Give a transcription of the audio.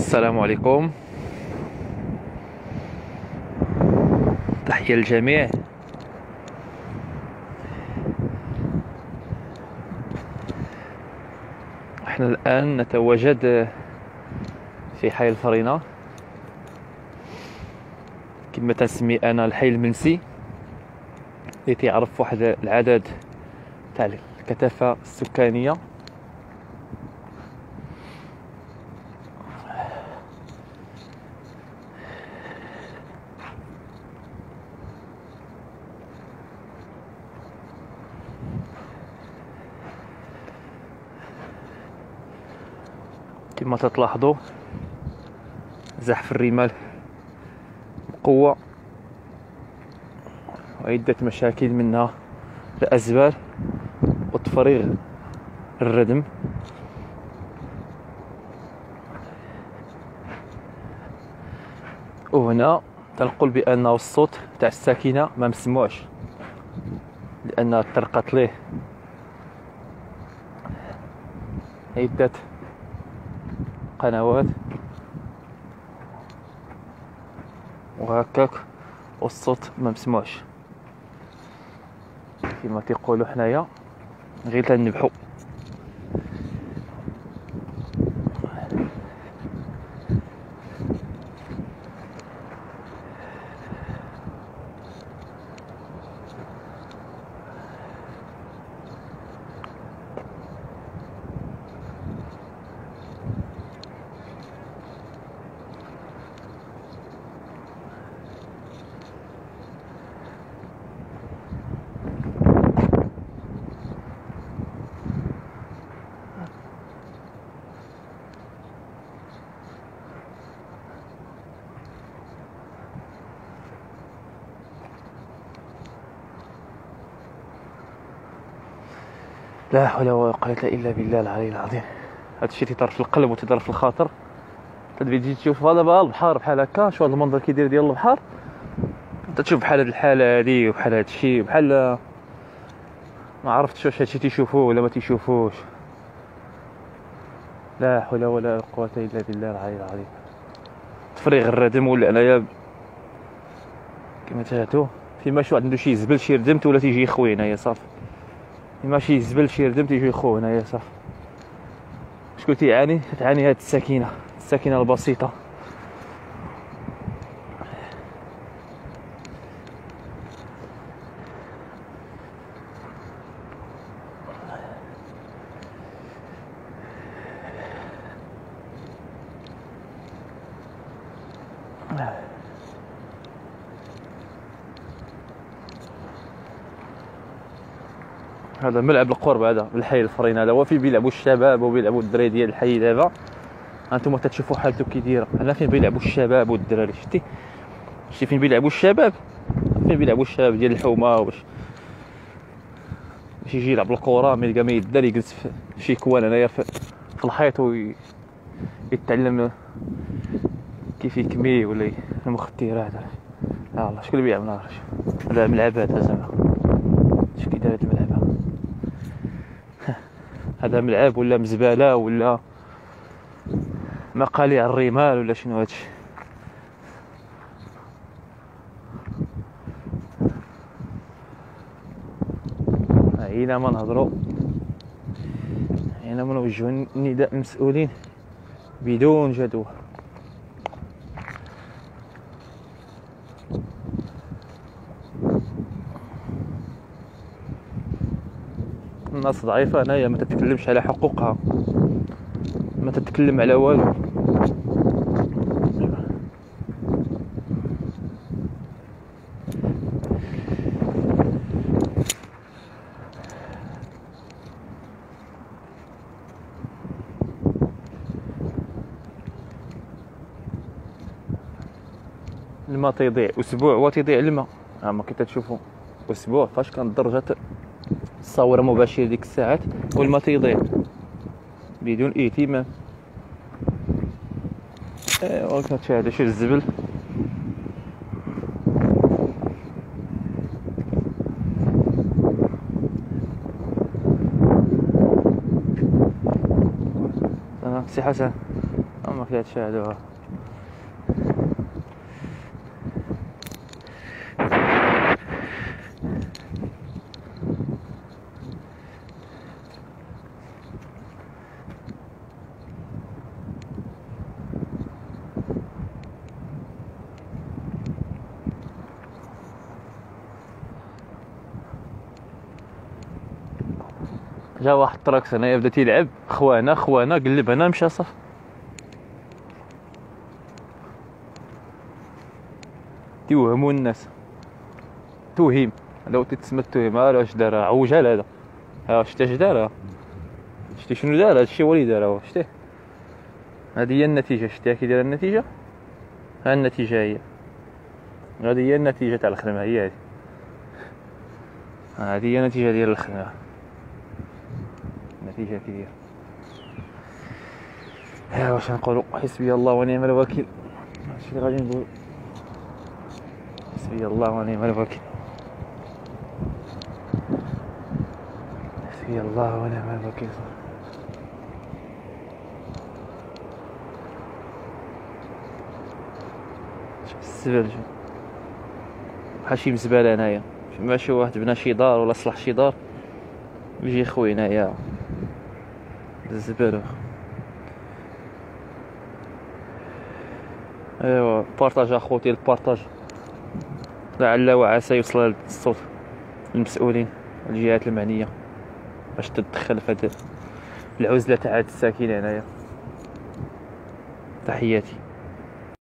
السلام عليكم. تحية للجميع. احنا الآن نتواجد في حي الفرينة، كما تنسمي أنا الحي المنسي، اللي تيعرف واحد العدد تاع الكثافة السكانية. كما تلاحظوا زحف الرمال بقوة، وعدة مشاكل منها الأزبال وتفريغ الردم. وهنا تنقل بأنه الصوت تاع الساكنة ما مسموعش، لأنها طرقت ليه عدة قنوات وهكاك، والصوت ما مسموعش. كما تيقولوا حنايا غير تنبحو. لا حول ولا قوة إلا بالله العلي العظيم. هذا الشيء تيضرب في القلب وتضرب في الخاطر. تجي تشوف دابا البحر بحال هكا، شوف هذا المنظر كيدير ديال البحر، انت تشوف بحال هاد الحالة هادي وبحال هاد الشيء، بحال ما عرفتش واش هادشي تيشوفوه ولا ما تيشوفوش. لا حول ولا قوة إلا بالله العلي العظيم. تفريغ الردم، ولا انايا كما تهاتو فيما شو عنده شي زبل شي ردمت ولا تيجي يخوي هنايا صافي. فيما شي زبل شي ردم تيجي يخوه هنايا صافي. شكون تعاني هاد الساكنة البسيطة. هذا ملعب القرب، هذا بالحي الفرينة، هذا هو فين بيلعبوا الشباب وبيلعبوا الدراري ديال الحي. دابا هانتوما تتشوفوا حالته كي دايره، هنا فين بيلعبوا الشباب والدراري. شتي فين بيلعبوا الشباب، ديال الحومه، باش يجي يلعب الكره ما يلقى ما يدار، يجلس في شي كوان هنايا في الحيط ويتعلم كيف يكمي ولا المخدرات. الله شكون اللي بيعمل هذا الملعب هذا زعما؟ اش كيدير هذا الملعب هذا؟ ملعب ولا مزبله ولا مقاليع الرمال ولا شنو هادشي؟ حينما نهضروا، حينما نوجهوا نداء المسؤولين بدون جدوى. الناس ضعيفة هنايا، ما تتكلمش على حقوقها، ما تتكلم على والو. الماء تيضيع اسبوع وتيضيع الماء. ما كي تشوفوا اسبوع فاش كانت درجة الصورة مباشرة ديك الساعات والماء تيضيع بدون اهتمام. ايوا كتشاهدوا شي الزبل. سي حسن اما كيتشاهدوها. جا واحد الطراكس هنايا بدا تيلعب، خوانا قلب هنا مشى صافي. تيوهموا الناس، توهيم، هذا هو تيتسمى التوهيم. ها واش دار، عوجال هذا. ها شتي اش دار، شتي شنو دار، هادشي هو اللي دار. شتي هذه هي النتيجه، شتيها كي دايره النتيجه. ها النتيجه هي هذه، هي النتيجه تاع الخدمه، هي هذه هي النتيجه ديال الخدمه. النتيجه كي داير. ها واش نقولوا، حسبي الله ونعم الوكيل. هادشي اللي غادي نقول، حسبي الله ونعم الوكيل، حسبي الله ونعم الوكيل. شوف الزبال، شوف بحال شي مزبله هنايا. ماشي واحد بنا شي دار ولا صلح شي دار يجي خويا هنايا الزبال. ايوا بارطاج اخوتي، البارطاج لعل وعسى يوصل الصوت للمسؤولين والجهات المعنيه باش تتدخل في هاد العزله تاع هاد الساكنه هنايا. تحياتي.